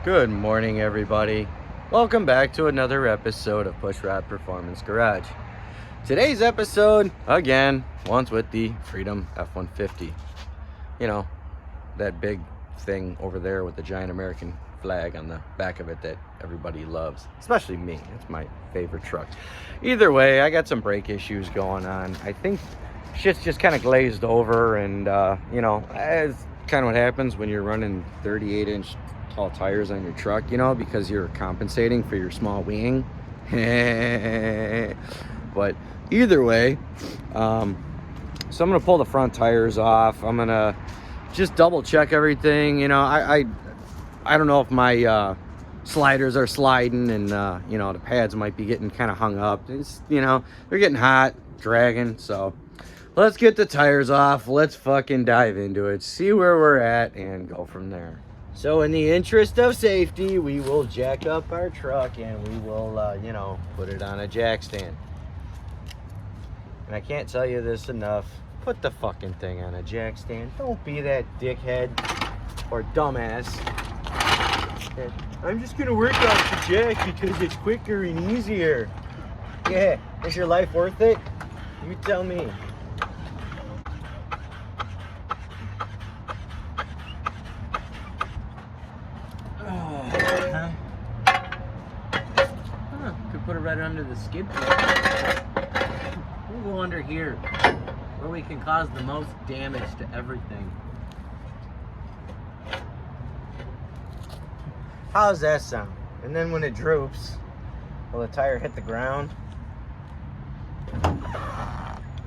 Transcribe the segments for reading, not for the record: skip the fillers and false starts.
Good morning, everybody. Welcome back to another episode of Push Rod Performance Garage. Today's episode, again, once with the Freedom F150. You know, that big thing over there with the giant American flag on the back of it that everybody loves, especially me. It's my favorite truck. Either way, I got some brake issues going on. I think shit's just kind of glazed over, and as kind of what happens when you're running 38-inch tall tires on your truck, because you're compensating for your small wing. But either way, so I'm gonna pull the front tires off. I'm gonna just double check everything. I don't know if my sliders are sliding, and the pads might be getting kind of hung up. It's they're getting hot, dragging. So let's get the tires off. Let's fucking dive into it, see where we're at, and go from there. So in the interest of safety, we will jack up our truck and we will, put it on a jack stand. And I can't tell you this enough. Put the fucking thing on a jack stand. Don't be that dickhead or dumbass. I'm just gonna work off the jack because it's quicker and easier. Yeah, is your life worth it? You tell me. Could put it right under the skid plate. We'll go under here, where we can cause the most damage to everything. How's that sound? And then when it droops, will the tire hit the ground?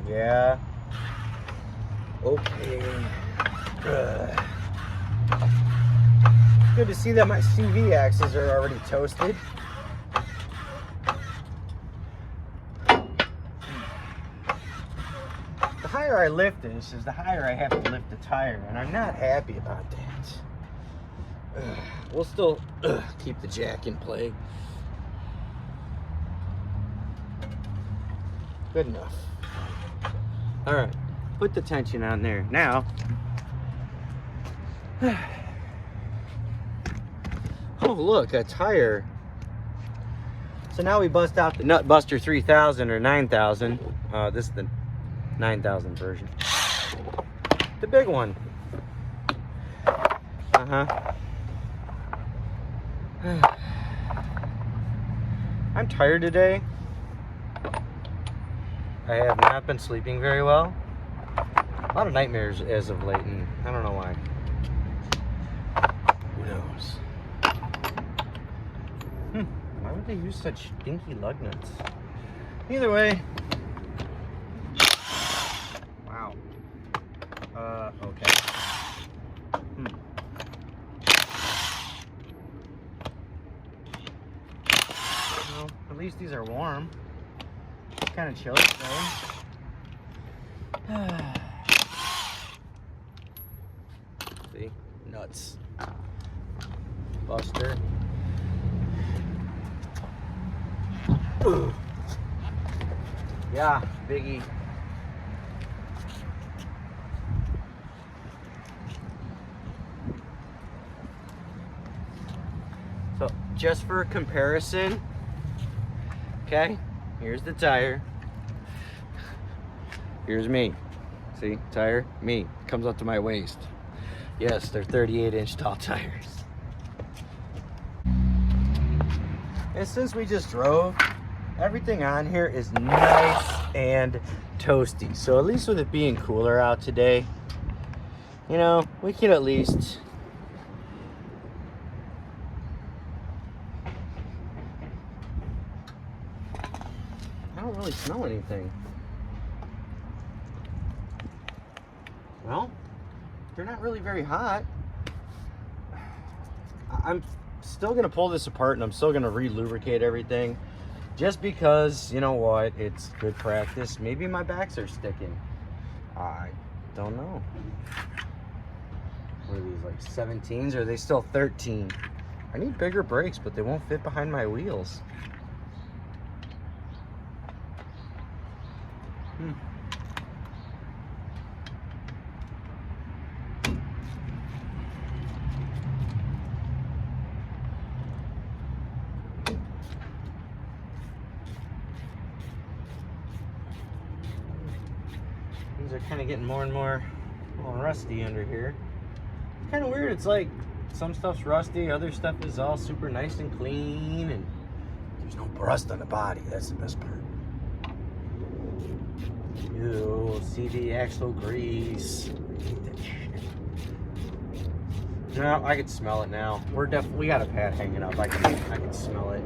Yeah. Okay. Good to see that my CV axes are already toasted. The higher I lift this, the higher I have to lift the tire, and I'm not happy about that. We'll still keep the jack in play. Good enough. All right, put the tension on there. Now, oh look, a tire. So now we bust out the Nut Buster 3000 or 9000. This is the 9000 version. The big one. I'm tired today. I have not been sleeping very well. A lot of nightmares as of late, and I don't know why. Who knows? Why would they use such dinky lug nuts? Either way. Wow. Okay. Well, at least these are warm. It's kind of chilly though. See? Nuts. Buster. Ooh. Yeah, biggie. So, just for comparison, okay, here's the tire. Here's me. See, tire, me. Comes up to my waist. Yes, they're 38-inch tall tires. And since we just drove, everything on here is nice and toasty. So at least with it being cooler out today, we can at least I don't really smell anything. Well, they're not really very hot. I'm still gonna pull this apart and I'm still gonna re-lubricate everything, just because, you know what, it's good practice. Maybe my backs are sticking. I don't know. What are these, like 17s, or are they still 13? I need bigger brakes, but they won't fit behind my wheels. are kind of getting more and more rusty under here. It's kind of weird. It's like some stuff's rusty, other stuff is all super nice and clean, and there's no rust on the body. That's the best part. You'll see the axle grease. I hate that shit. No, I can smell it now. We got a pad hanging up. I can smell it.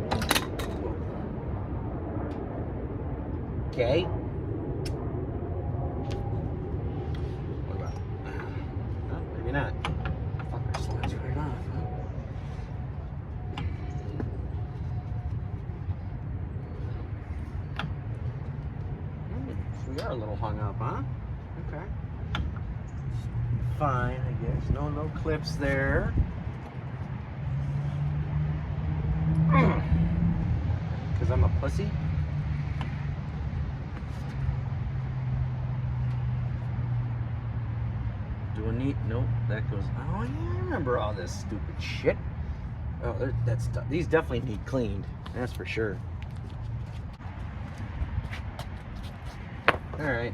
Okay. What about? Oh, maybe not. Fucker slides right off. Huh? So we are a little hung up, huh? Okay. Fine, I guess. No clips there. Because I'm a pussy. Do a neat? Nope, that goes. Oh yeah, I remember all this stupid shit. Oh, that's these definitely need cleaned. That's for sure. All right.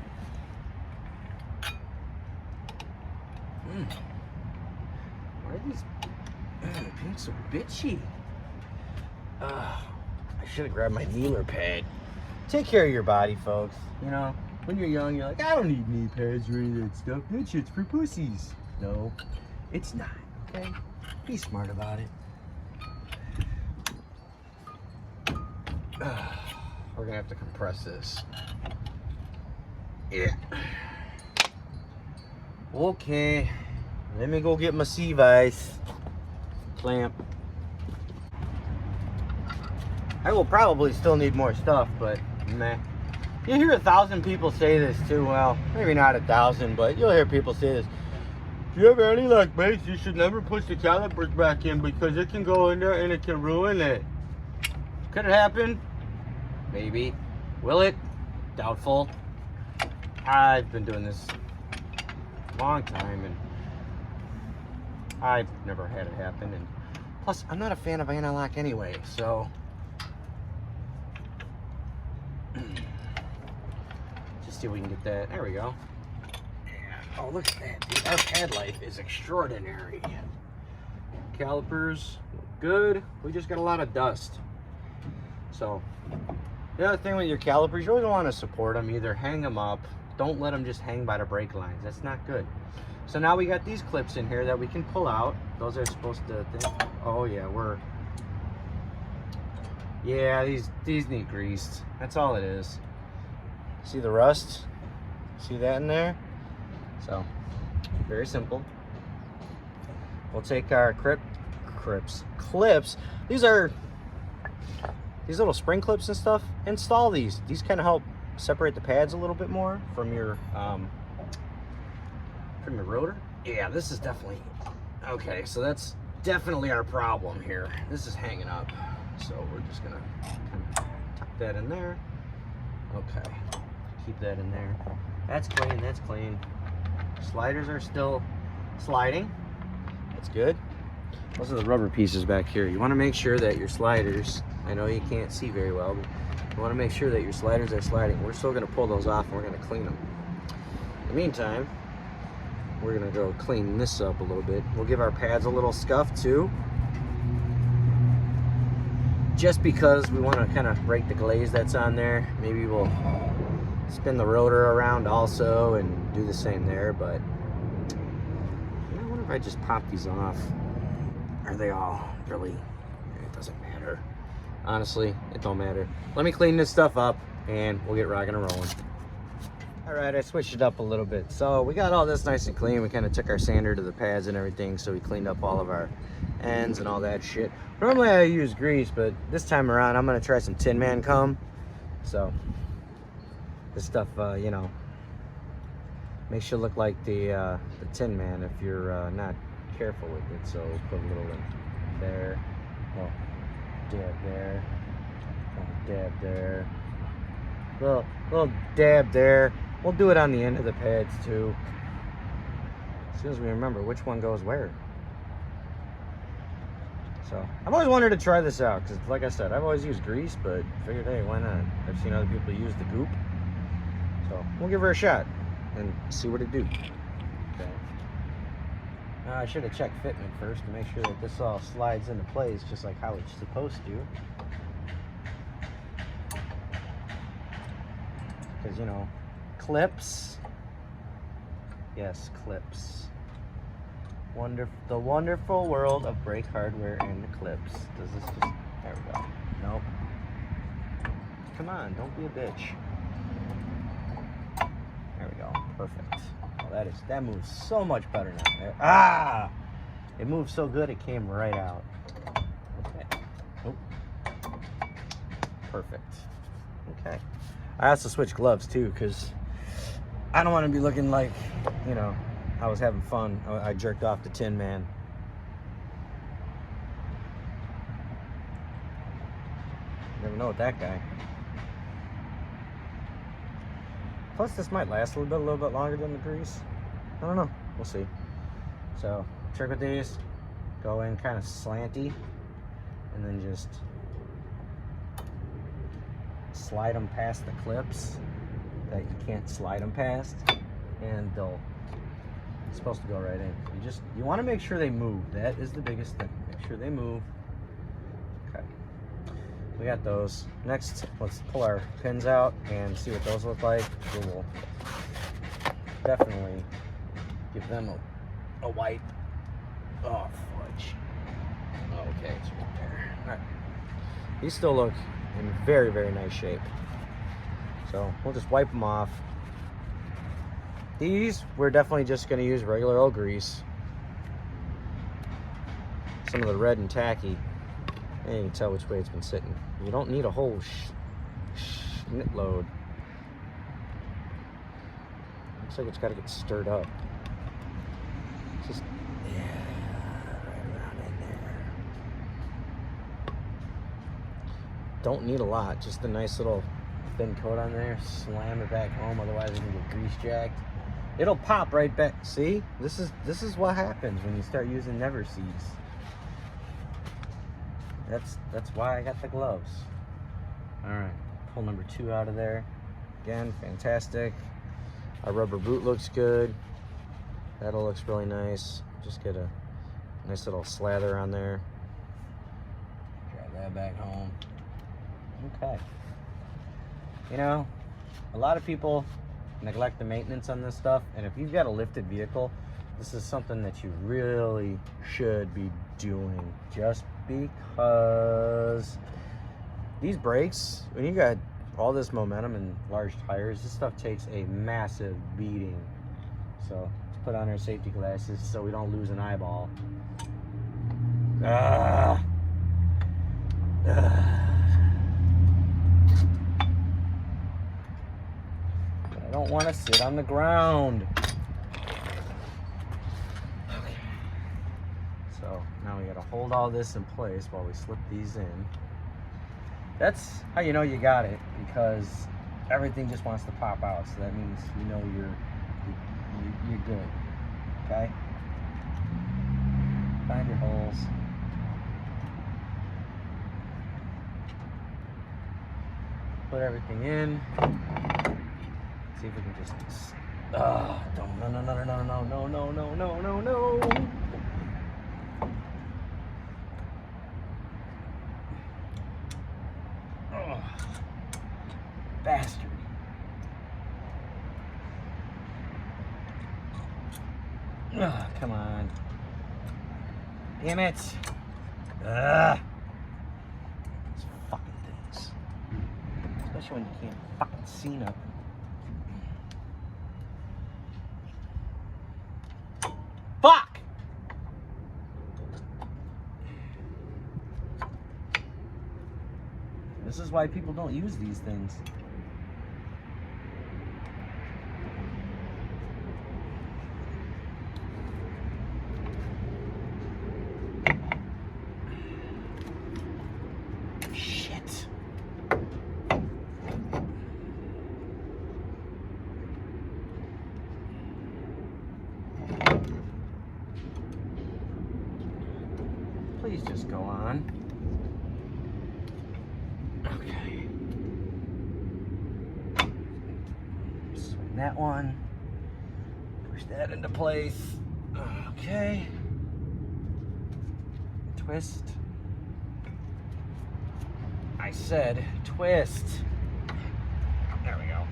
Why are these being so bitchy? I should have grabbed my kneeler pad. Take care of your body, folks. You know, when you're young, you're like, I don't need knee pads or any of that stuff. That shit's for pussies. No, it's not, okay? Be smart about it. We're gonna have to compress this. Yeah. Okay. Let me go get my sea vise clamp. I will probably still need more stuff, but meh. You hear 1,000 people say this too. Well, maybe not 1,000, but you'll hear people say this. If you have any luck, mates, you should never push the calipers back in because it can go in there and it can ruin it. Could it happen? Maybe. Will it? Doubtful. I've been doing this a long time and I've never had it happen. And plus, I'm not a fan of anti-lock anyway, so just see if we can get that. There we go. Oh, look at that. Dude, our pad life is extraordinary. Calipers, good. We just got a lot of dust. So, the other thing with your calipers, you always want to support them. Either hang them up. Don't let them just hang by the brake lines. That's not good. So now we got these clips in here that we can pull out. Those are supposed to, oh yeah, these need greased. That's all it is. See the rust? See that in there? So, very simple. We'll take our clips. These are these little spring clips and stuff. Install these. These kind of help separate the pads a little bit more from your rotor. Yeah, this is definitely okay. So that's definitely our problem here. This is hanging up. So we're just gonna kind of tuck that in there. Okay, keep that in there. That's clean. That's clean. Sliders are still sliding. That's good. Those are the rubber pieces back here. You want to make sure that your sliders, I know you can't see very well, but you want to make sure that your sliders are sliding. We're still going to pull those off and we're going to clean them. In the meantime, we're going to go clean this up a little bit. We'll give our pads a little scuff too. Just because we want to kind of break the glaze that's on there. Maybe we'll spin the rotor around also and do the same there, but I wonder if I just pop these off. Are they all really? It doesn't matter. Honestly, it don't matter. Let me clean this stuff up and we'll get rocking and rolling. All right, I switched it up a little bit. So we got all this nice and clean. We kind of took our sander to the pads and everything, so we cleaned up all of our ends and all that shit. Normally I use grease, but this time around I'm gonna try some Tin Man Cum. So this stuff, you know, makes you look like the Tin Man if you're not careful with it. So put a little in there, oh, dab there, oh, dab there, little dab there. We'll do it on the end of the pads too, as soon as we remember which one goes where. So I've always wanted to try this out because, like I said, I've always used grease, but figured, hey, why not? I've seen other people use the goop, so we'll give her a shot. and see what it do. Okay. Now I should have checked fitment first to make sure that this all slides into place just like how it's supposed to. Because, you know, clips. Yes, clips. The wonderful world of brake hardware and the clips. Does this just... There we go. Nope. Come on, don't be a bitch. There we go. Perfect. Oh, that moves so much better now. There. Ah! It moved so good it came right out. Okay. Nope. Perfect. Okay. I also switched gloves too because I don't want to be looking like, you know, I was having fun. I jerked off the Tin Man. Never know with that guy. Plus, this might last a little bit longer than the grease. I don't know. We'll see. So, trick with these. Go in kind of slanty. And then just slide them past the clips that you can't slide them past. And they'll... It's supposed to go right in. You want to make sure they move. That is the biggest thing. Make sure they move. Okay. We got those. Next, let's pull our pins out and see what those look like. We will definitely give them a wipe. Oh, fudge. Okay, it's right there. All right. These still look in very, very nice shape. So we'll just wipe them off. These, we're definitely just going to use regular old grease. Some of the red and tacky. And you can tell which way it's been sitting. You don't need a whole knit load. Looks like it's got to get stirred up. Just, yeah, right around in there. Don't need a lot. Just a nice little thin coat on there. Slam it back home, otherwise it can get grease jacked. It'll pop right back. See? This is what happens when you start using Never Seeds. That's why I got the gloves. Alright, pull number 2 out of there. Again, fantastic. Our rubber boot looks good. That all looks really nice. Just get a nice little slather on there. Drive that back home. Okay. You know, a lot of people neglect the maintenance on this stuff, and if you've got a lifted vehicle, this is something that you really should be doing, just because these brakes, when you got all this momentum and large tires, this stuff takes a massive beating. So let's put on our safety glasses so we don't lose an eyeball. I don't want to sit on the ground. Okay. So now we got to hold all this in place while we slip these in. That's how you know you got it, because everything just wants to pop out. So that means you know you're good. Okay. Find your holes. Put everything in. See if we can just. Don't. No. Oh, bastard. Oh, come on. Damn it. These fucking things. Especially when you can't fucking see nothing. Fuck! This is why people don't use these things. Shit. Please just go on. Okay. Swing that one. that into place. Okay. Twist. I said twist. There we go.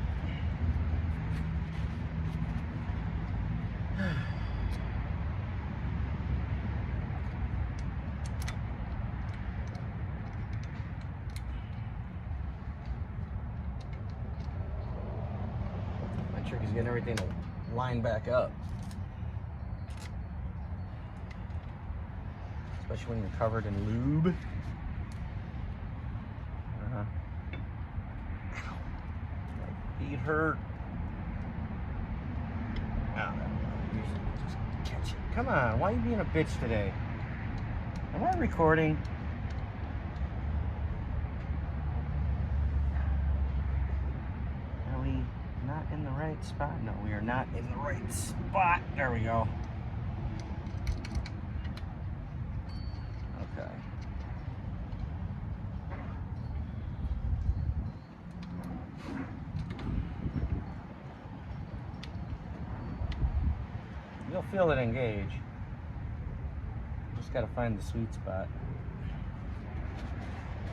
My trick is getting everything to line back up. Especially when you're covered in lube. Ow. My feet hurt. Ow. Just catch it. Come on, why are you being a bitch today? Am I recording? Are we not in the right spot? No, we are not in the right spot. There we go. Okay. You'll feel it engage. Just gotta find the sweet spot.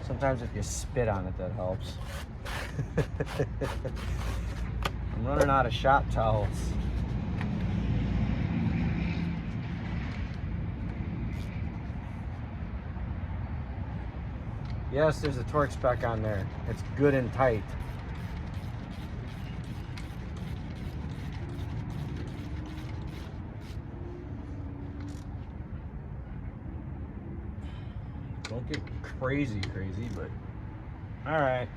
Sometimes if you spit on it, that helps. I'm running out of shop towels. Yes, there's a torque spec on there. It's good and tight. Don't get crazy, but all right.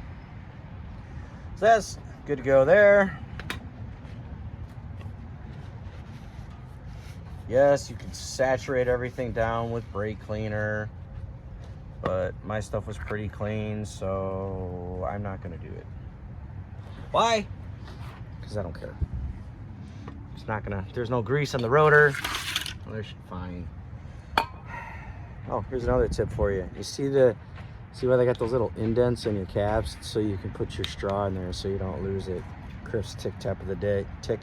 So that's good to go there. Yes, you can saturate everything down with brake cleaner, but my stuff was pretty clean, so I'm not gonna do it. Why? Because I don't care. It's not gonna, there's no grease on the rotor. Well, they're fine. Oh, here's another tip for you. You see where they got those little indents in your caps, so you can put your straw in there so you don't lose it. Chris tip of the day. Tech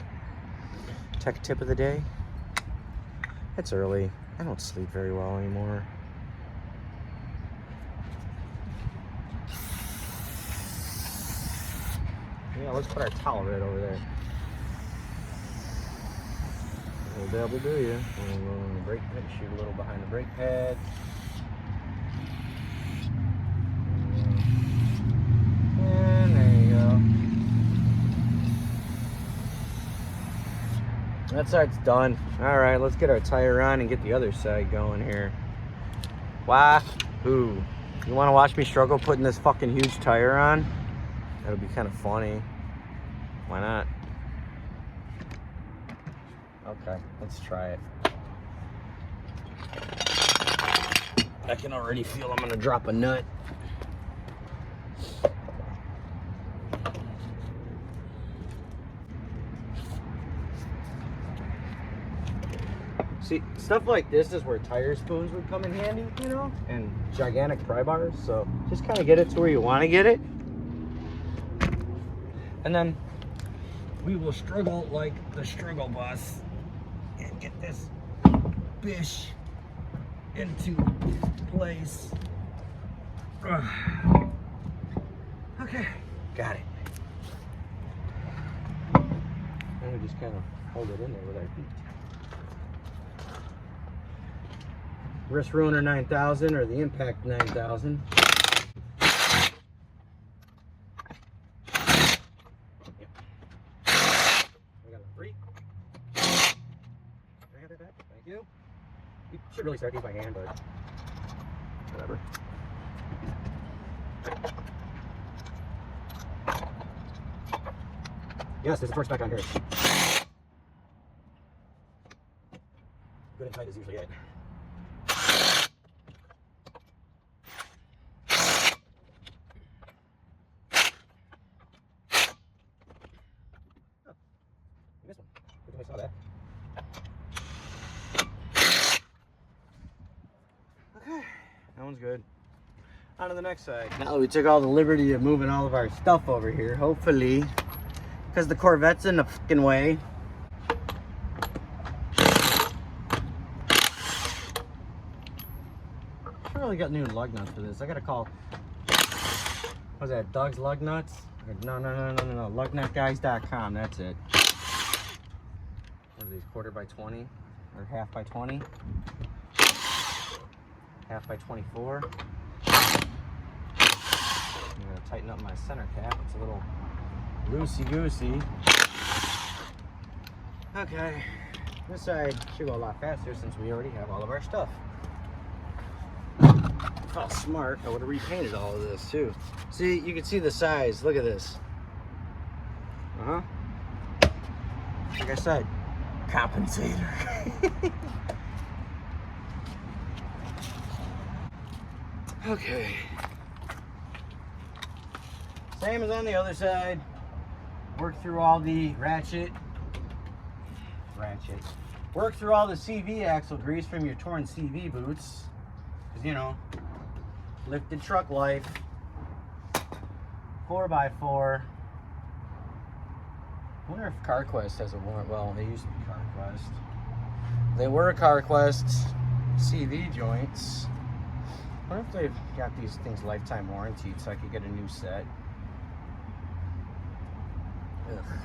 tip of the day. It's early. I don't sleep very well anymore. Yeah, let's put our towel right over there. Little double do you. Brake pad, shoot a little behind the brake pad. And there you go. That side's done. All right, let's get our tire on and get the other side going here. Wahoo! You want to watch me struggle putting this fucking huge tire on? That'll be kind of funny. Why not? Okay, let's try it. I can already feel I'm gonna drop a nut. See, stuff like this is where tire spoons would come in handy, you know, and gigantic pry bars. So just kind of get it to where you want to get it. And then we will struggle like the struggle bus and get this bish into place. Okay, got it. And we just kind of hold it in there with our feet. Wrist Ruiner 9000 or the Impact 9000. Thank you. You should really start these by hand, but whatever. Yes, there's a torque spec on here. Good and tight is usually it. Oh, you missed one. Good thing I saw that. Okay, that one's good. On to the next side. Now we took all the liberty of moving all of our stuff over here, hopefully, because the Corvette's in the fucking way. probably got new lug nuts for this. I gotta call, what's that, Doug's Lug Nuts? No, lugnutguys.com, that's it. What are these, 1/4 by 20? Or 1/2 by 20? 1/2 by 24. I'm gonna tighten up my center cap. It's a little loosey-goosey. Okay, this side should go a lot faster since we already have all of our stuff. Oh, smart. I would have repainted all of this too. See, you can see the size. Look at this. Like I said, compensator. Okay. Same as on the other side. Work through all the Work through all the CV axle grease from your torn CV boots. Because, you know, lifted truck life. 4x4. I wonder if CarQuest has a warrant. Well, they used to be CarQuest. They were CarQuest CV joints. I wonder if they've got these things lifetime warranted so I could get a new set. Ugh.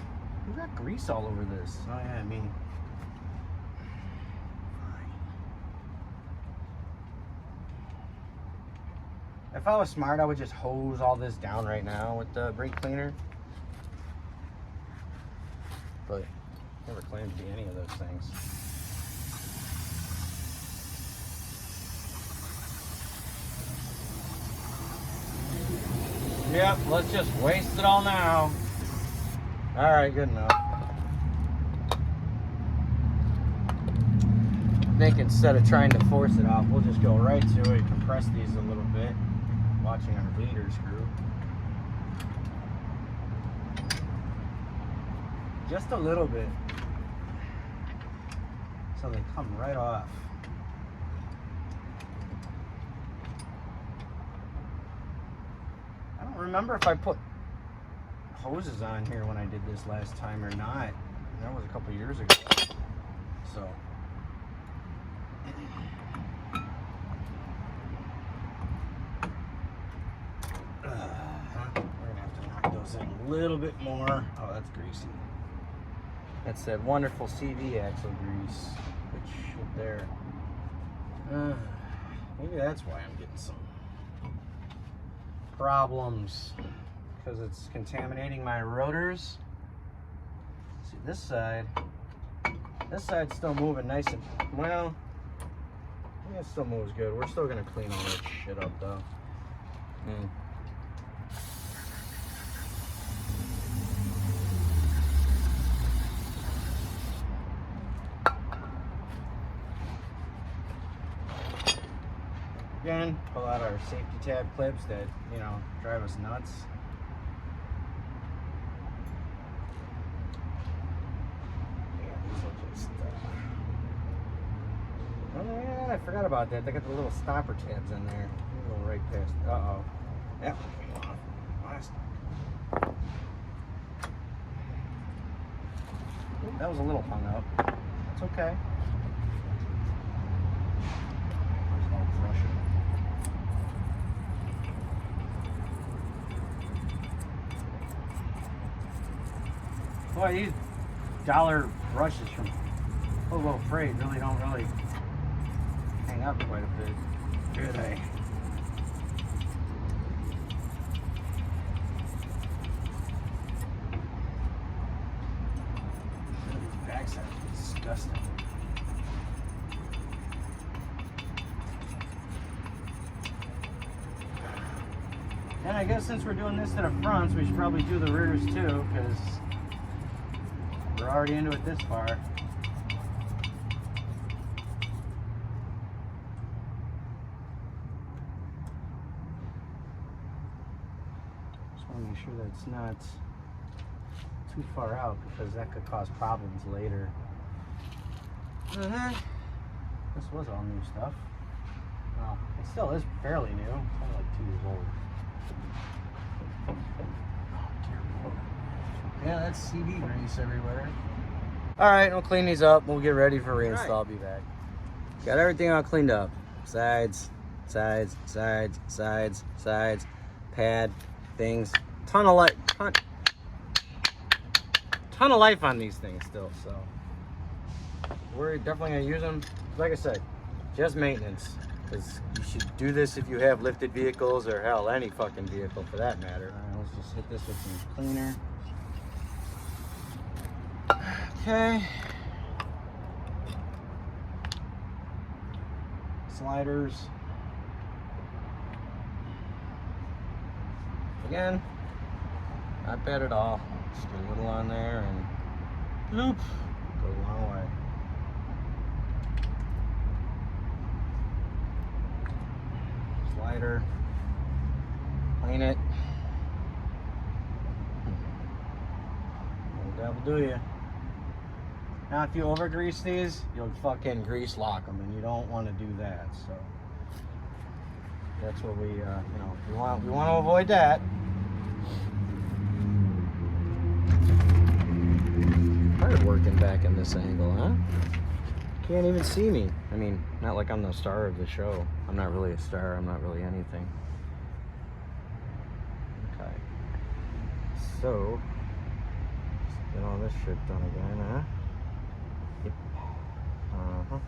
We got grease all over this. Oh yeah, I mean. If I was smart, I would just hose all this down right now with the brake cleaner. But never claimed to be any of those things. Yep, let's just waste it all now. All right, good enough. I think instead of trying to force it off, we'll just go right to it, compress these a little bit. Watching our bleeder screw. Just a little bit. So they come right off. I don't remember if I put hoses on here when I did this last time or not. That was a couple years ago. So we're gonna have to knock those in a little bit more. Oh, that's greasy. That's that wonderful CV axle grease, which there. Maybe that's why I'm getting some problems, because it's contaminating my rotors. See, this side's still moving nice and well. Yeah, it still moves good. We're still gonna clean all that shit up though. Again, pull out our safety tab clips that, you know, drive us nuts. Yeah, these will just, oh yeah, I forgot about that. They got the little stopper tabs in there. We'll go right past. Uh-oh. That one came off last time. That was a little hung up. It's okay. Boy, these dollar brushes from Hobo Freight really don't hang up quite a bit, do they? These backs are disgusting. And I guess since we're doing this to the fronts, we should probably do the rears too, because we're already into it this far. Just want to make sure that it's not too far out, because that could cause problems later. This was all new stuff. Well, it still is fairly new. It's only like 2 years old. Yeah, that's CV grease everywhere. All right, we'll clean these up. We'll get ready for reinstall. I'll be back. Got everything all cleaned up. Sides, sides, sides, sides, sides, pad, things. Ton of life on these things still, so we're definitely gonna use them. Like I said, just maintenance, because you should do this if you have lifted vehicles, or hell, any fucking vehicle for that matter. All right, let's just hit this with some cleaner. Okay. Sliders. Again, not bad at all. Just get a little on there and bloop, goes a long way. Slider, clean it. That'll do you. Now, if you over grease these, you'll fucking grease lock them, and you don't want to do that. So that's what we, you know, we want to avoid that. Hard working back in this angle, huh? Can't even see me. I mean, not like I'm the star of the show. I'm not really a star. I'm not really anything. Okay. So, let's get all this shit done again, huh? Yep. Uh-huh.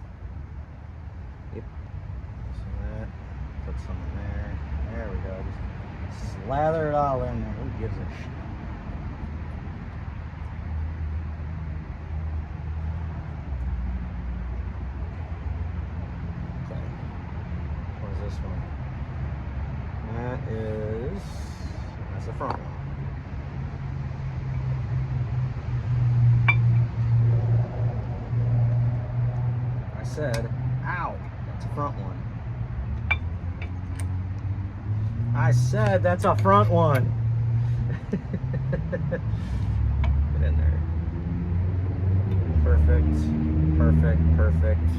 Yep. So that, put some in there. There we go. Just slather it all in there. Who gives a shit? This one. That's the front one. I said, ow, that's a front one. I said that's a front one. Get in there. Perfect, perfect, perfect.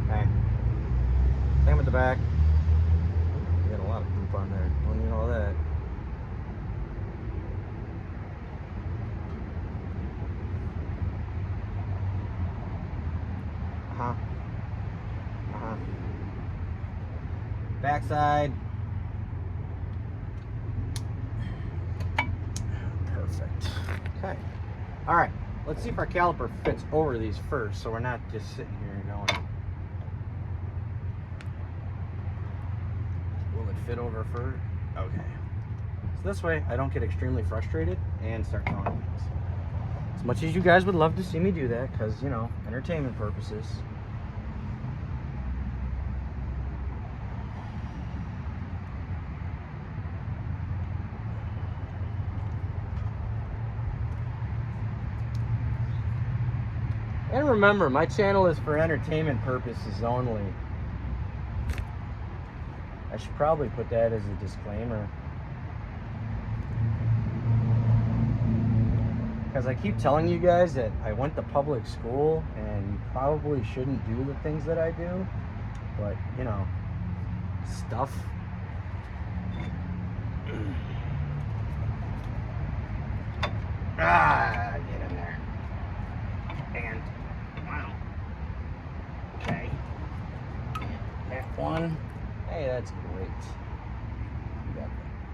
Okay. Same at the back. You got a lot of poop on there. Don't need all that. Backside. Perfect. Okay. All right. Let's see if our caliper fits over these first, so we're not just sitting here going. Fit over first. Okay. So this way I don't get extremely frustrated and start throwing things. As much as you guys would love to see me do that, because, you know, entertainment purposes. And remember, my channel is for entertainment purposes only. I should probably put that as a disclaimer. Because I keep telling you guys that I went to public school and you probably shouldn't do the things that I do. But, you know, stuff. Get in there. And, wow. Okay. That one. Hey, that's great. You got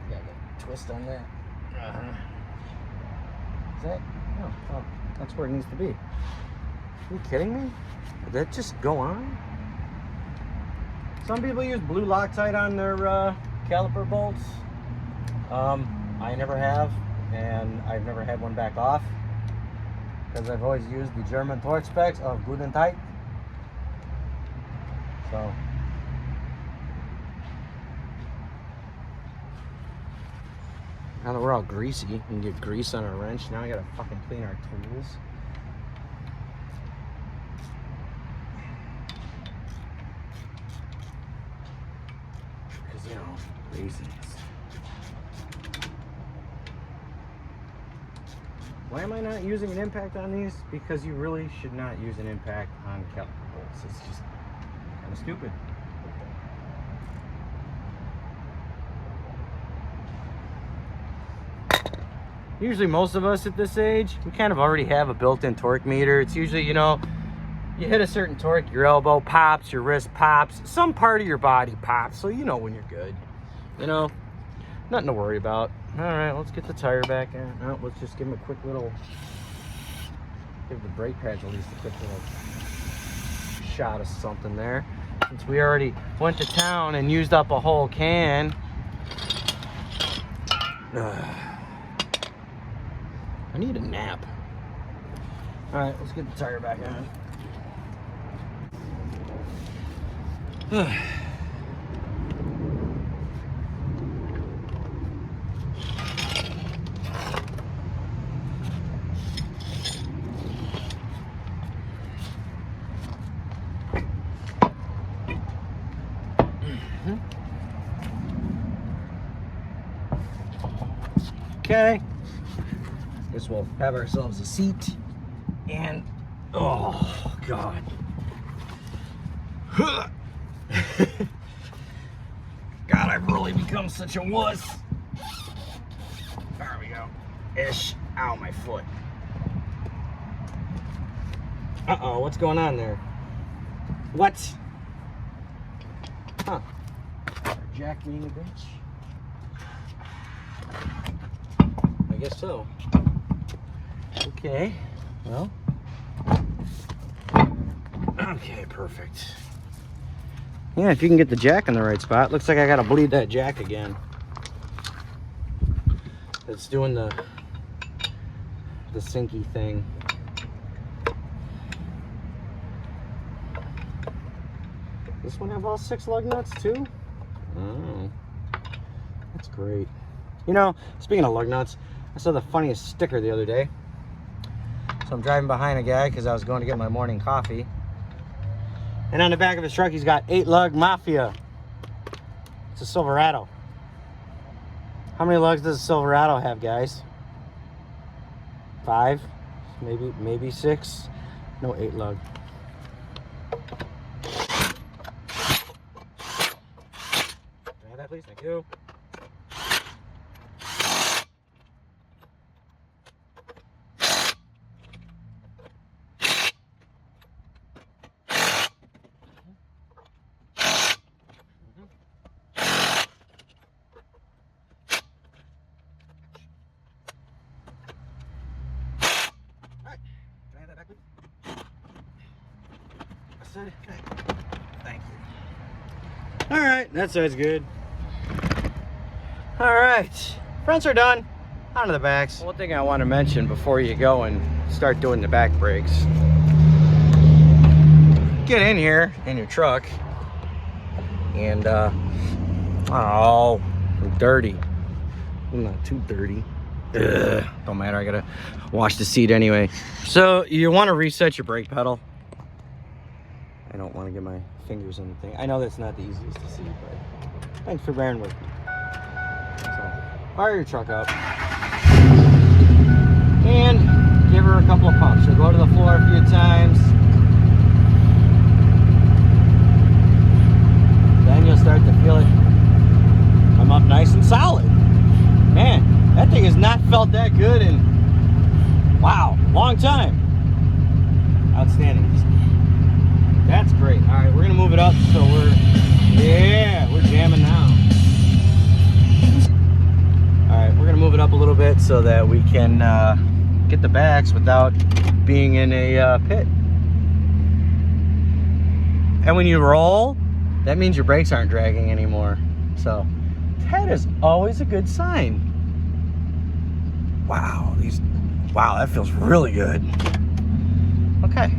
the twist on that. Is that? Oh, that's where it needs to be. Are you kidding me? Did that just go on? Some people use blue Loctite on their caliper bolts. I never have, and I've never had one back off because I've always used the German torque specs of Good and Tight. So. Now that we're all greasy, we can get grease on our wrench. Now I gotta fucking clean our tools. Because, you know, laziness. Why am I not using an impact on these? Because you really should not use an impact on caliper bolts. It's just kind of stupid. Usually most of us at this age, we kind of already have a built-in torque meter. It's usually, you know, you hit a certain torque, your elbow pops, your wrist pops, some part of your body pops, so you know when you're good. You know, nothing to worry about. All right, let's get the tire back in. Oh, let's just give him a quick little, give the brake pads at least a quick little shot of something there. Since we already went to town and used up a whole can. I need a nap. All right, let's get the tire back on. Okay, guess we'll have ourselves a seat and oh god. God, I've really become such a wuss. There we go. Ish. Ow, my foot. Uh-oh, what's going on there? What? Huh. Jack being a bitch? I guess so. Okay, well. Okay, perfect. Yeah, if you can get the jack in the right spot. Looks like I gotta bleed that jack again. It's doing the sinky thing. This one have all 6 lug nuts too? Oh, that's great. You know, speaking of lug nuts, I saw the funniest sticker the other day. So I'm driving behind a guy because I was going to get my morning coffee. And on the back of his truck, he's got 8 lug Mafia. It's a Silverado. How many lugs does a Silverado have, guys? 5? Maybe 6? No, 8 lug. Try that, please. Thank you. Thank you. All right, that side's good. All right, fronts are done. On to the backs. One thing I want to mention before you go and start doing the back brakes. Get in here in your truck and oh, I'm dirty. I'm not too dirty. Ugh, don't matter, I gotta wash the seat anyway. So you want to reset your brake pedal. I don't want to get my fingers in the thing. I know that's not the easiest to see, but thanks for bearing with me. So fire your truck up and give her a couple of pumps. She'll go to the floor a few times. Then you'll start to feel it come up nice and solid. Man, that thing has not felt that good in, wow, long time. Outstanding. That's great. All right, we're gonna move it up so we're jamming now. All right, we're gonna move it up a little bit so that we can get the backs without being in a pit. And when you roll, that means your brakes aren't dragging anymore. So that is always a good sign. Wow, wow, that feels really good. Okay.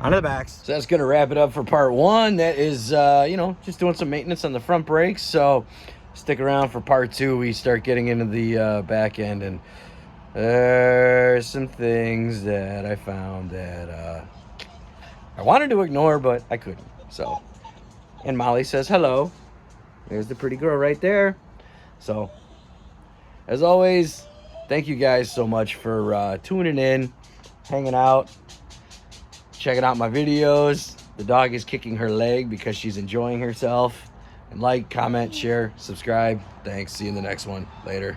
Onto the backs. So that's gonna wrap it up for part 1. That is, you know, just doing some maintenance on the front brakes. So stick around for part 2. We start getting into the back end, and there's some things that I found that I wanted to ignore, but I couldn't. So, and Molly says hello. There's the pretty girl right there. So, as always, thank you guys so much for tuning in, hanging out, checking out my videos. The dog is kicking her leg because she's enjoying herself. And like, comment, share, subscribe. Thanks. See you in the next one. Later.